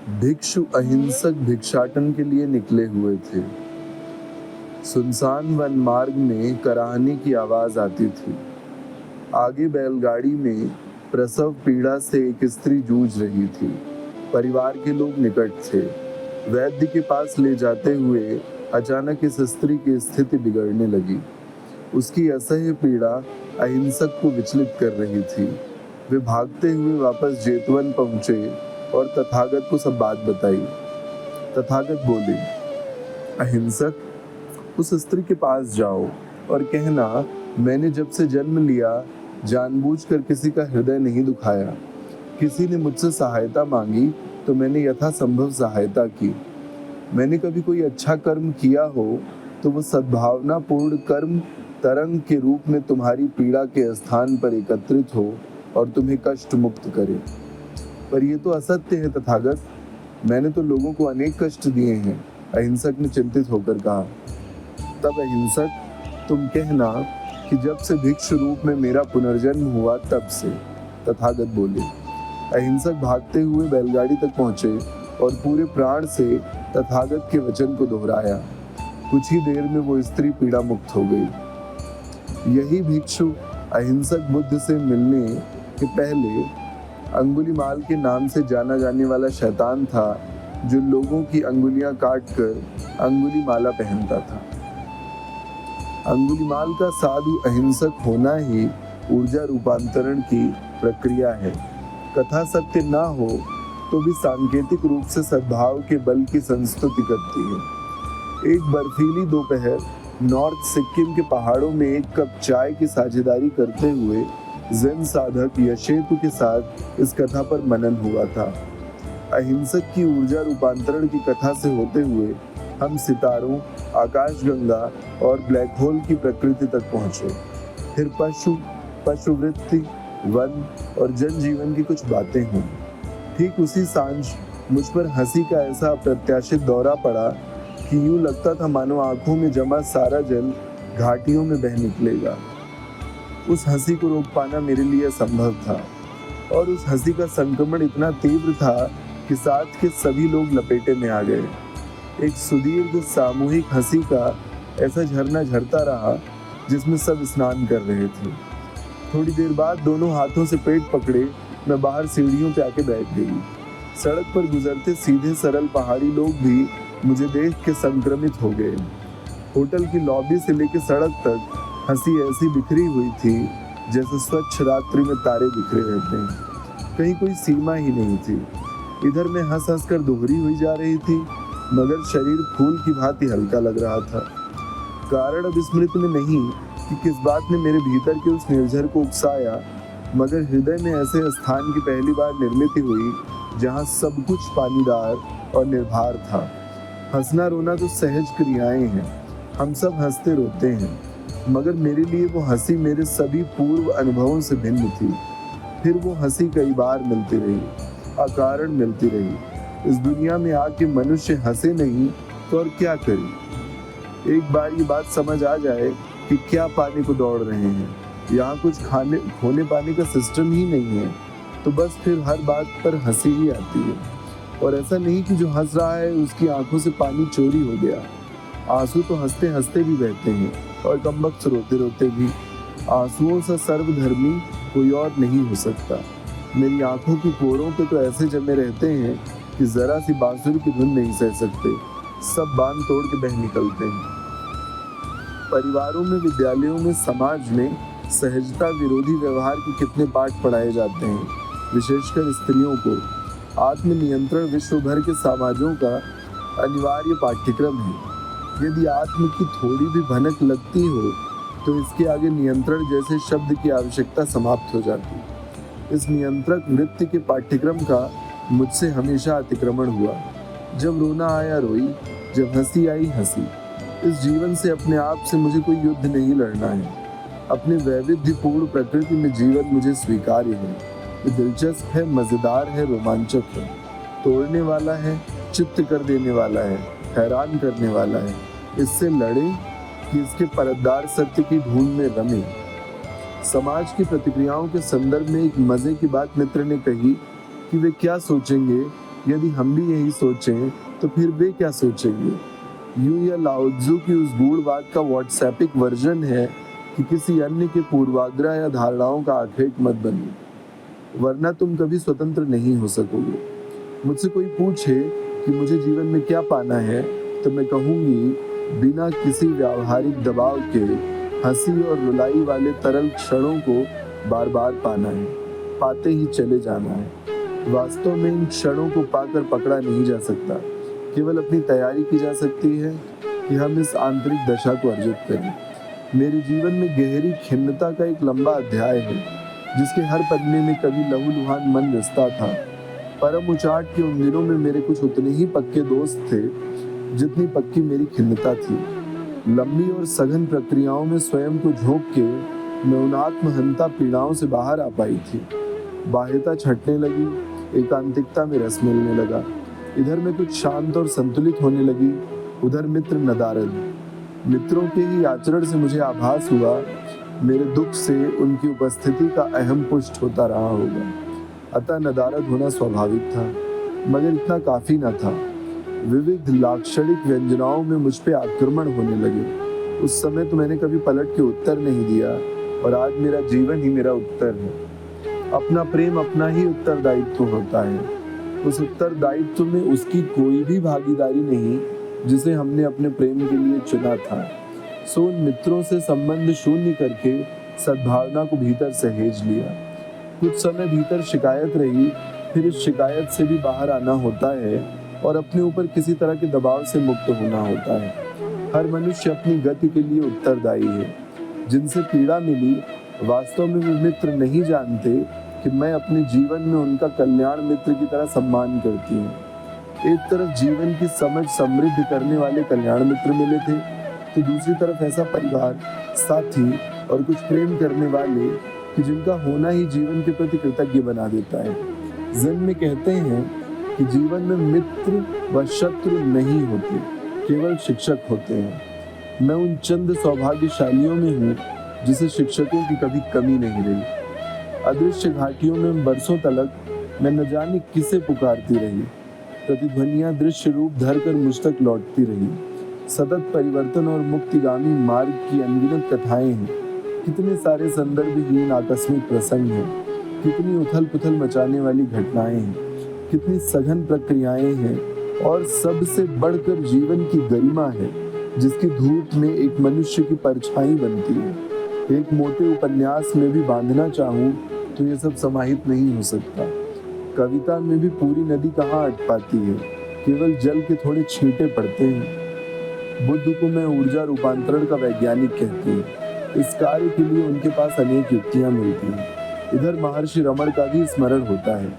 भिक्षु अहिंसक भिक्षाटन के लिए निकले हुए थे। सुनसान वन मार्ग में कराहने की आवाज आती थी। आगे बैलगाड़ी में प्रसव पीड़ा से एक स्त्री जूझ रही थी। परिवार के लोग निकट थे। वैद्य के पास ले जाते हुए अचानक इस स्त्री की स्थिति बिगड़ने लगी। उसकी असह्य पीड़ा अहिंसक को विचलित कर रही थी। वे भागते हुए वापस जेतवन पहुंचे और तथागत को सब बात बताई। तथागत बोले, अहिंसक, उस स्त्री के पास जाओ और कहना, मैंने जब से जन्म लिया जानबूझकर किसी का हृदय नहीं दुखाया। किसी ने मुझसे सहायता मांगी तो मैंने यथासंभव सहायता की। मैंने कभी कोई अच्छा कर्म किया हो तो वो सद्भावनापूर्ण कर्म तरंग के रूप में तुम्हारी पीड़ा के स्थान पर एकत्रित हो और तुम्हें कष्ट मुक्त करे। पर ये तो असत्य है तथागत, मैंने तो लोगों को अनेक कष्ट दिए हैं, अहिंसक ने चिंतित होकर कहा। तब अहिंसक, तुम कहना कि जब से भिक्षु रूप में मेरा पुनर्जन्म हुआ तब से, तथागत बोले। अहिंसक भागते हुए बैलगाड़ी तक पहुंचे और पूरे प्राण से तथागत के वचन को दोहराया। कुछ ही देर में वो स्त्री पीड़ा मुक्त हो गई। यही भिक्षु अहिंसक बुद्ध से मिलने के पहले अंगुलीमाल के नाम से जाना जाने वाला शैतान था, जो लोगों की अंगुलियां काटकर अंगुलीमाला पहनता था। अंगुलीमाल का साधु अहिंसक होना ही ऊर्जा रूपांतरण की प्रक्रिया है। कथा सत्य ना हो तो भी सांकेतिक रूप से सद्भाव के बल की संस्तुति करती है। एक बर्फीली दोपहर नॉर्थ सिक्किम के पहाड़ों में एक कप चाय की साझेदारी करते हुए ज़ेन साधक यशेतु के साथ इस कथा पर मनन हुआ था। अहिंसक की ऊर्जा रूपांतरण की कथा से होते हुए हम सितारों, आकाशगंगा और ब्लैक होल की प्रकृति तक पहुंचे। फिर पशुवृत्ति, वन और जनजीवन की कुछ बातें हुई। ठीक उसी सांझ मुझ पर हंसी का ऐसा अप्रत्याशित दौरा पड़ा कि यूं लगता था मानो आंखों में जमा सारा जल घाटियों में बह निकलेगा। उस हंसी को रोक पाना मेरे लिए असंभव था और उस हंसी का संक्रमण इतना तीव्र था कि साथ के सभी लोग लपेटे में आ गए। एक सुदीर्घ सामूहिक हंसी का ऐसा झरना झरता रहा जिसमें सब स्नान कर रहे थे। थोड़ी देर बाद दोनों हाथों से पेट पकड़े मैं बाहर सीढ़ियों पे आके बैठ गई। सड़क पर गुजरते सीधे सरल पहाड़ी लोग भी मुझे देख के संक्रमित हो गए। होटल की लॉबी से लेकर सड़क तक हंसी ऐसी बिखरी हुई थी जैसे स्वच्छ रात्रि में तारे बिखरे रहते हैं। कहीं कोई सीमा ही नहीं थी। इधर मैं हंस हंस कर दोहरी हुई जा रही थी, मगर शरीर फूल की भांति हल्का लग रहा था। कारण अब स्मृति में नहीं कि किस बात ने मेरे भीतर के उस निर्झर को उकसाया, मगर हृदय में ऐसे स्थान की पहली बार निर्मित हुई जहाँ सब कुछ पानीदार और निर्भर था। हंसना रोना तो सहज क्रियाएं हैं, हम सब हंसते रोते हैं, मगर मेरे लिए वो हंसी मेरे सभी पूर्व अनुभवों से भिन्न थी। फिर वो हंसी कई बार मिलती रही, अकारण मिलती रही। इस दुनिया में आके मनुष्य हंसे नहीं तो और क्या करे। एक बार ये बात समझ आ जाए कि क्या पाने को दौड़ रहे हैं, यहाँ कुछ खोने पाने का सिस्टम ही नहीं है, तो बस फिर हर बात पर हंसी ही आती है। और ऐसा नहीं कि जो हंस रहा है उसकी आंखों से पानी चोरी हो गया। आंसू तो हंसते हंसते भी बहते हैं और कमबख्त रोते रोते भी। आंसुओं सा सर्वधर्मी कोई और नहीं हो सकता। मेरी आंखों की कोरों पे तो ऐसे जमे रहते हैं कि जरा सी बांसुरी की धुन नहीं सह सकते, सब बांध तोड़ के बह निकलते हैं। परिवारों में, विद्यालयों में, समाज में सहजता विरोधी व्यवहार के कितने पाठ पढ़ाए जाते हैं, विशेषकर स्त्रियों को। आत्मनियंत्रण विश्व भर के समाजों का अनिवार्य पाठ्यक्रम है। यदि आत्म की थोड़ी भी भनक लगती हो तो इसके आगे नियंत्रण जैसे शब्द की आवश्यकता समाप्त हो जाती। इस नियंत्रक नृत्य के पाठ्यक्रम का मुझसे हमेशा अतिक्रमण हुआ। जब रोना आया रोई, जब हंसी आई हंसी। इस जीवन से, अपने आप से मुझे कोई युद्ध नहीं लड़ना है। अपने वैविध्यपूर्ण प्रकृति में जीवन मुझे स्वीकार्य है। ये दिलचस्प है, मजेदार है, रोमांचक है, तोड़ने वाला है, चित्त कर देने वाला है, हैरान करने वाला है। इससे लड़े कि इसके परतदार सत्य की ढूंढ में रमे। समाज की प्रतिक्रियाओं के संदर्भ में एक मजे की बात मित्र ने कही कि वे क्या सोचेंगे यदि हम भी यही सोचें तो फिर वे क्या सोचेंगे? यूं यह लाओ त्जू की उस गूढ़वाद का व्हाट्सएपिक वर्जन है कि किसी अन्य के पूर्वाग्रह या धारणाओं का आखेट मत बनो, वरना तुम कभी स्वतंत्र नहीं हो सकोगे। मुझसे कोई पूछे कि मुझे जीवन में क्या पाना है, तो मैं कहूँगी बिना किसी व्यावहारिक दबाव के हंसी और रुलाई वाले तरल क्षणों को बार बार पाना है, पाते ही चले जाना है। वास्तव में इन क्षणों को पाकर पकड़ा नहीं जा सकता, केवल अपनी तैयारी की जा सकती है कि हम इस आंतरिक दशा को अर्जित करें। मेरे जीवन में गहरी खिन्नता का एक लंबा अध्याय है, जिसके हर पन्ने में कभी लहूलुहान मन रिश्ता था। परम उचाट के उन दिनों में मेरे कुछ उतने ही पक्के दोस्त थे जितनी पक्की मेरी खिन्नता थी। लंबी और सघन प्रक्रियाओं में स्वयं को झोंक के मैं उन आत्महंता पीड़ाओं से बाहर आ पाई थी। बाह्यता छटने लगी, एकांतिकता में रस मिलने लगा। इधर मैं कुछ शांत और संतुलित होने लगी, उधर मित्र नदारद। मित्रों के ही आचरण से मुझे आभास हुआ मेरे दुख से उनकी उपस्थिति का अहम पुष्ट होता रहा होगा। अतः नदारद होना स्वाभाविक था, मगर इतना काफी न था। विविध लाक्षणिक व्यंजनाओं में मुझ पे आक्रमण होने लगे। उस समय तो मैंने कभी पलट के उत्तर नहीं दिया, और आज मेरा जीवन ही मेरा उत्तर है। अपना प्रेम अपना ही उत्तरदायित्व होता है। उस उत्तरदायित्व में उसकी कोई भी भागीदारी नहीं जिसे हमने अपने प्रेम के लिए चुना था। सो उन मित्रों से संबंध शून्य करके सद्भावना को भीतर सहेज लिया। कुछ समय भीतर शिकायत रही, फिर इस शिकायत से भी बाहर आना होता है और अपने ऊपर किसी तरह के दबाव से मुक्त होना होता है। हर मनुष्य अपनी गति के लिए उत्तरदायी है। जिनसे पीड़ा मिली, वास्तव में वे मित्र नहीं जानते कि मैं अपने जीवन में उनका कल्याण मित्र की तरह सम्मान करती हूँ। एक तरफ जीवन की समझ समृद्ध करने वाले कल्याण मित्र मिले थे, तो दूसरी तरफ ऐसा परिवार, साथी और कुछ प्रेम करने वाले कि जिनका होना ही जीवन के प्रति कृतज्ञ बना देता है। ज़ेन में कहते हैं कि जीवन में मित्र व शत्रु नहीं होते, केवल शिक्षक होते हैं। मैं उन चंद सौभाग्यशालियों में हूँ जिसे शिक्षकों की कभी कमी नहीं रही। अदृश्य घाटियों में बरसों तलक मैं न जाने किसे पुकारती रही। प्रतिध्वनियां दृश्य रूप धरकर मुझ तक लौटती रही। सतत परिवर्तन और मुक्तिगामी मार्ग की अनगिनत कथाएं हैं। कितने सारे संदर्भहीन आकस्मिक प्रसंग हैं, कितनी उथल पुथल मचाने वाली घटनाएं हैं, कितनी सघन प्रक्रियाएं हैं, और सबसे बढ़कर जीवन की गरिमा है जिसकी धूप में एक मनुष्य की परछाई बनती है। एक मोटे उपन्यास में भी बांधना चाहूं तो ये सब समाहित नहीं हो सकता। कविता में भी पूरी नदी कहाँ अट पाती है, केवल जल के थोड़े छींटे पड़ते हैं। बुद्ध को मैं ऊर्जा रूपांतरण का वैज्ञानिक कहती हूँ। इस कार्य के लिए उनके पास अनेक युक्तियां मिलती हैं। इधर महर्षि रमण का भी स्मरण होता है।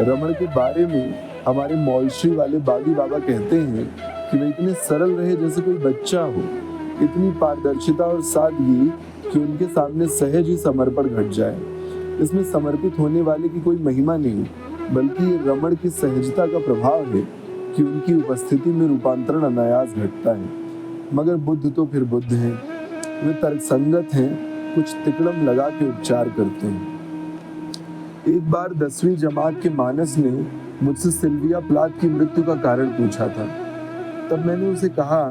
रमण के बारे में हमारे मौलश्री वाले बागी बाबा कहते हैं कि वे इतने सरल रहे जैसे कोई बच्चा हो। इतनी पारदर्शिता और सादगी कि उनके सामने सहज ही समर्पण घट जाए। इसमें समर्पित होने वाले की कोई महिमा नहीं, बल्कि ये रमण की सहजता का प्रभाव है कि उनकी उपस्थिति में रूपांतरण अनायास घटता है। मगर बुद्ध तो फिर बुद्ध हैं। वे तर्कसंगत हैं, कुछ तिकड़म लगा के उपचार करते हैं। एक बार 10वीं जमात के मानस ने मुझसे सिल्विया प्लाथ की मृत्यु का कारण पूछा था। तब मैंने उसे कहा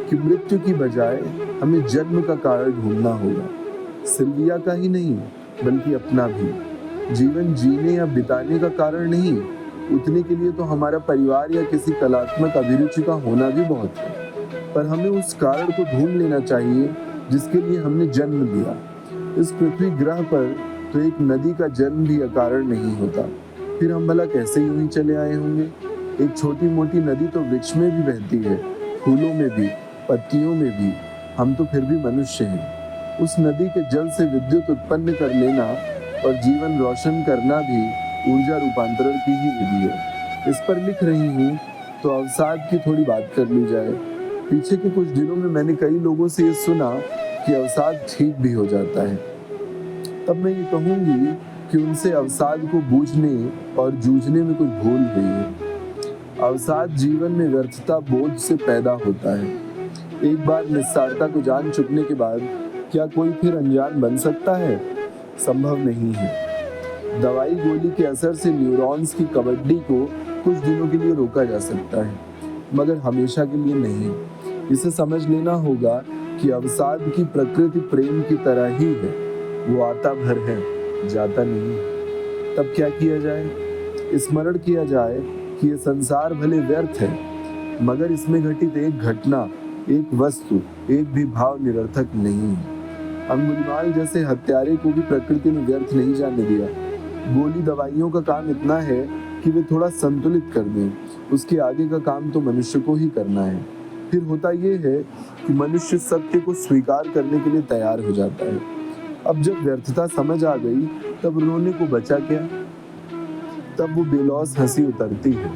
कि मृत्यु की बजाय हमें जन्म का कारण ढूंढना होगा, सिल्विया का ही नहीं बल्कि अपना भी। जीवन जीने या बिताने का कारण नहीं, उतने के लिए तो हमारा परिवार या किसी कलात्मक अभिरुचि का होना भी बहुत है, पर हमें उस कारण को ढूंढ लेना चाहिए जिसके लिए हमने जन्म लिया। इस पृथ्वी ग्रह पर तो एक नदी का जन्म भी अकारण नहीं होता, फिर हम भला कैसे यूं ही चले आए होंगे। एक छोटी मोटी नदी तो वृक्ष में भी बहती है, फूलों में भी, पत्तियों में भी। हम तो फिर भी मनुष्य हैं। उस नदी के जल से विद्युत उत्पन्न कर लेना और जीवन रोशन करना भी ऊर्जा रूपांतरण की ही विधि है। इस पर लिख रही हूँ तो अवसाद की थोड़ी बात कर ली जाए। पीछे के कुछ दिनों में मैंने कई लोगों से ये सुना कि अवसाद ठीक भी हो जाता है। तब मैं ये कहूँगी कि उनसे अवसाद को बूझने और जूझने में कुछ भूल हुई है। अवसाद जीवन में व्यर्थता बोध से पैदा होता है। एक बार निस्सारता को जान चुकने के बाद क्या कोई फिर अनजान बन सकता है? संभव नहीं है। दवाई गोली के असर से न्यूरॉन्स की कबड्डी को कुछ दिनों के लिए रोका जा सकता है, मगर हमेशा के लिए नहीं। इसे समझ लेना होगा कि अवसाद की प्रकृति प्रेम की तरह ही है, वो आता भर है, जाता नहीं। तब क्या किया जाए? स्मरण किया जाए कि ये संसार भले व्यर्थ है, मगर इसमें घटित एक घटना, एक वस्तु, एक भी भाव निरर्थक नहीं है। अंगुलीमाल जैसे हत्यारे को भी प्रकृति ने व्यर्थ नहीं जाने दिया। गोली दवाइयों का काम इतना है कि वे थोड़ा संतुलित कर दें, उसके आगे का काम तो मनुष्य को ही करना है। फिर होता ये है कि मनुष्य सत्य को स्वीकार करने के लिए तैयार हो जाता है। अब जब व्यर्थता समझ आ गई, तब रोने को बचा क्या? तब वो बेलौस हंसी उतरती है,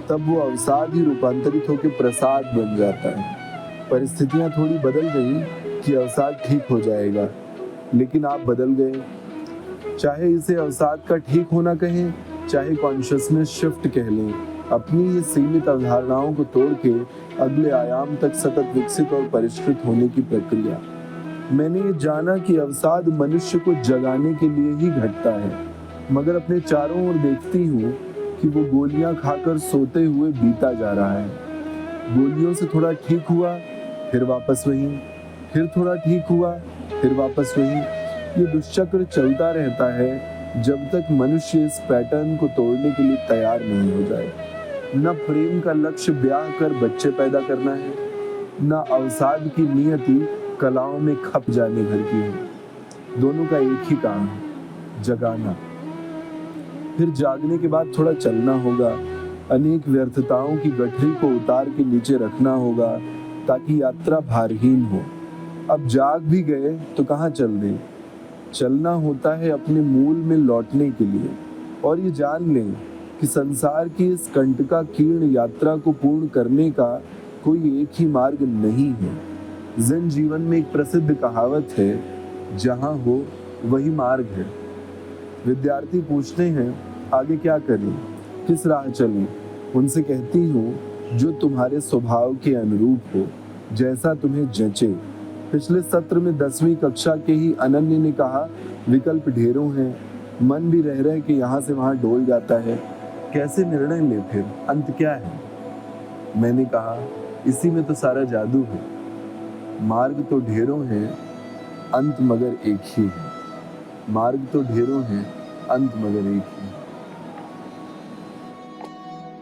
तब वो अवसाद ही रूपांतरित होकर प्रसाद बन जाता है। परिस्थितियां थोड़ी बदल गई कि अवसाद ठीक हो जाएगा, लेकिन आप बदल गए। चाहे इसे अवसाद का ठीक होना कहें, चाहे कॉन्शियसनेस शिफ्ट कह लें, अपनी ये सीमित अवधारणाओं को तोड़ के अगले आयाम तक सतत विकसित और परिष्कृत होने की प्रक्रिया। मैंने ये जाना कि अवसाद मनुष्य को जगाने के लिए ही घटता है, मगर अपने चारों ओर देखती हूँ कि वो गोलियां खाकर सोते हुए बीता जा रहा है। गोलियों से थोड़ा ठीक हुआ, फिर वापस वही, फिर थोड़ा ठीक हुआ, फिर वापस वही। ये दुष्चक्र चलता रहता है जब तक मनुष्य इस पैटर्न को तोड़ने के लिए तैयार नहीं हो जाए। न प्रेम का लक्ष्य ब्याह कर बच्चे पैदा करना है, न अवसाद की नियति कलाओं में खप जाने भर की है। दोनों का एक ही काम है, जगाना। फिर जागने के बाद थोड़ा चलना होगा, अनेक व्यर्थताओं की गठरी को उतार के नीचे रखना होगा ताकि यात्रा भारहीन हो। अब जाग भी गए तो कहाँ चल दें? चलना होता है अपने मूल में लौटने के लिए, और ये जान लें कि संसार की इस कंटकाकीर्ण यात्रा को पूर्ण करने का कोई एक ही मार्ग नहीं है। ज़ेन जीवन में एक प्रसिद्ध कहावत है, जहाँ हो वही मार्ग है। विद्यार्थी पूछते हैं आगे क्या करें, किस राह चलें? उनसे कहती हूँ, जो तुम्हारे स्वभाव के अनुरूप हो, जैसा तुम्हें जचे। पिछले सत्र में 10वीं कक्षा के ही अनन्य ने कहा, विकल्प ढेरों हैं, मन भी रह रहे कि यहाँ से वहाँ डोल जाता है, कैसे निर्णय ले, फिर अंत क्या है? मैंने कहा, इसी में तो सारा जादू है। मार्ग तो ढेरों हैं, अंत मगर एक ही है। मार्ग तो ढेरों हैं, अंत मगर एक ही।